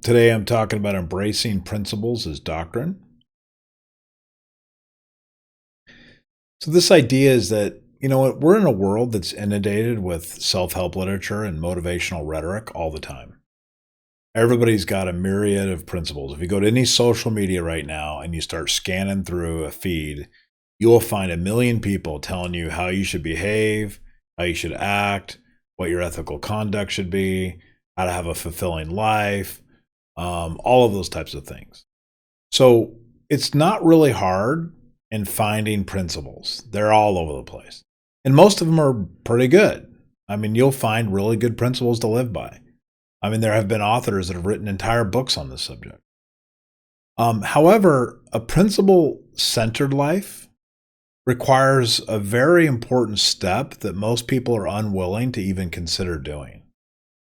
Today I'm talking about embracing principles as doctrine. So, this idea is that, we're in a world that's inundated with self help literature and motivational rhetoric all the time. Everybody's got a myriad of principles. If you go to any social media right now and you start scanning through a feed, you will find a million people telling you how you should behave, how you should act, what your ethical conduct should be, how to have a fulfilling life, all of those types of things. So it's not really hard in finding principles. They're all over the place. And most of them are pretty good. I mean, you'll find really good principles to live by. I mean, there have been authors that have written entire books on this subject. However, a principle centered life requires a very important step that most people are unwilling to even consider doing.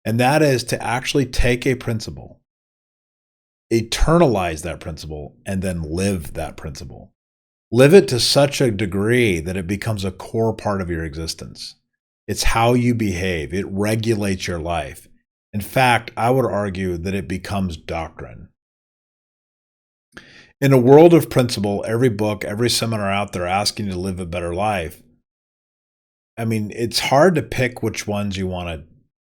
And that is to actually take a principle, internalize that principle, and then live that principle. Live it to such a degree that it becomes a core part of your existence. It's how you behave, it regulates your life. In fact, I would argue that it becomes doctrine. In a world of principle, every book, every seminar out there asking you to live a better life, I mean, it's hard to pick which ones you want to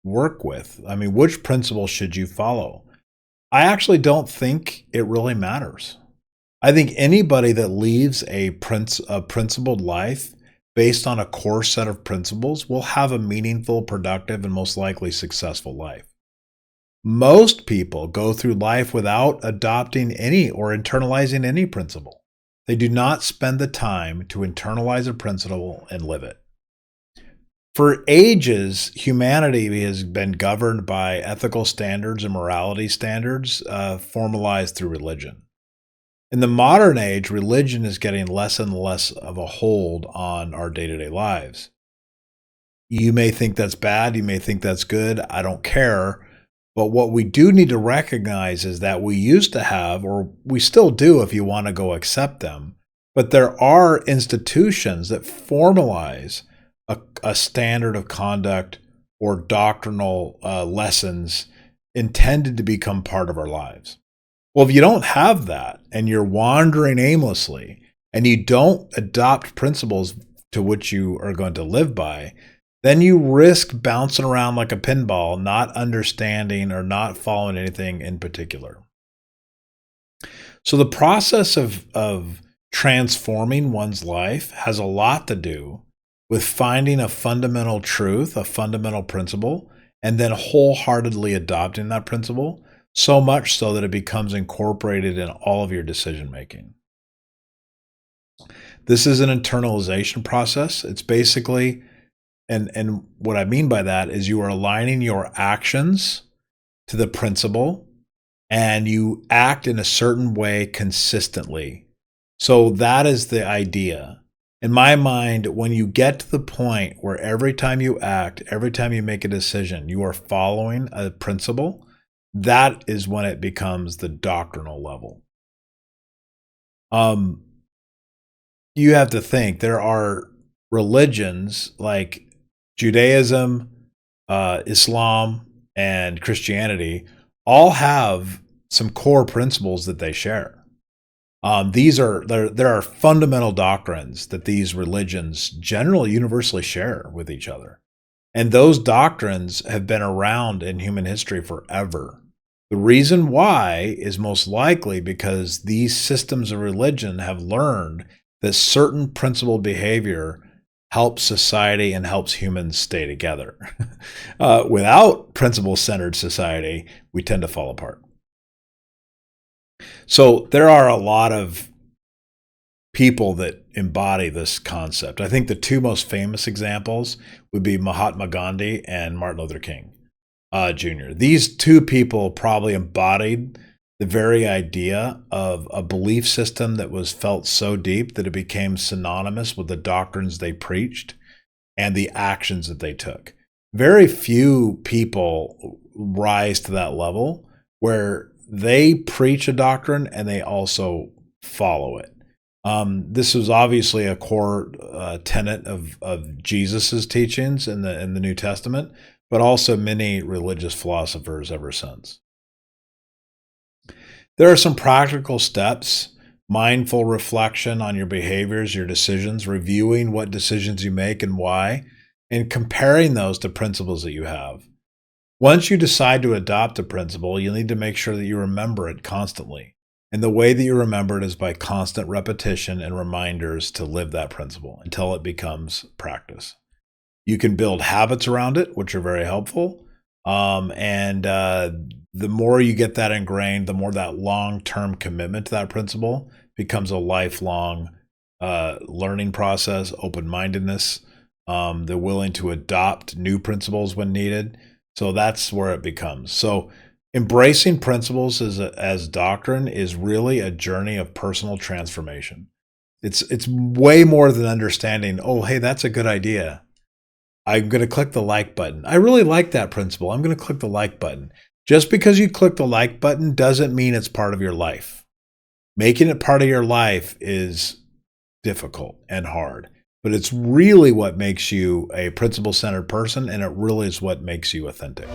work with. I mean, which principles should you follow? I actually don't think it really matters. I think anybody that leaves a principled life based on a core set of principles will have a meaningful, productive, and most likely successful life. Most people go through life without adopting any or internalizing any principle. They do not spend the time to internalize a principle and live it. For ages, humanity has been governed by ethical standards and morality standards formalized through religion. In the modern age, religion is getting less and less of a hold on our day-to-day lives. You may think that's bad, you may think that's good, I don't care. But what we do need to recognize is that we used to have, or we still do if you want to go accept them, but there are institutions that formalize a standard of conduct or doctrinal lessons intended to become part of our lives. Well, if you don't have that and you're wandering aimlessly and you don't adopt principles to which you are going to live by, then you risk bouncing around like a pinball, not understanding or not following anything in particular. So the process of transforming one's life has a lot to do with finding a fundamental truth, a fundamental principle, and then wholeheartedly adopting that principle, so much so that it becomes incorporated in all of your decision making. This is an internalization process. It's basically, and what I mean by that is you are aligning your actions to the principle and you act in a certain way consistently. So that is the idea. In my mind, when you get to the point where every time you act, every time you make a decision, you are following a principle, that is when it becomes the doctrinal level. You have to think there are religions like Judaism, Islam, and Christianity all have some core principles that they share. There are fundamental doctrines that these religions generally universally share with each other. And those doctrines have been around in human history forever. The reason why is most likely because these systems of religion have learned that certain principled behavior helps society and helps humans stay together. Without principle-centered society, we tend to fall apart. So there are a lot of people that embody this concept. I think the two most famous examples would be Mahatma Gandhi and Martin Luther King Jr. These two people probably embodied the very idea of a belief system that was felt so deep that it became synonymous with the doctrines they preached and the actions that they took. Very few people rise to that level where they preach a doctrine and they also follow it. This was obviously a core tenet of Jesus's teachings in the New Testament, but also many religious philosophers ever since. There are some practical steps, mindful reflection on your behaviors, your decisions, reviewing what decisions you make and why, and comparing those to principles that you have. Once you decide to adopt a principle, you'll need to make sure that you remember it constantly. And the way that you remember it is by constant repetition and reminders to live that principle until it becomes practice. You can build habits around it, which are very helpful. And the more you get that ingrained, the more that long-term commitment to that principle becomes a lifelong learning process, open-mindedness. They're willing to adopt new principles when needed. So that's where it becomes. So embracing principles as doctrine is really a journey of personal transformation. It's way more than understanding, oh, hey, that's a good idea. I'm going to click the like button. I really like that principle. I'm going to click the like button. Just because you click the like button doesn't mean it's part of your life. Making it part of your life is difficult and hard, but it's really what makes you a principle-centered person, and it really is what makes you authentic.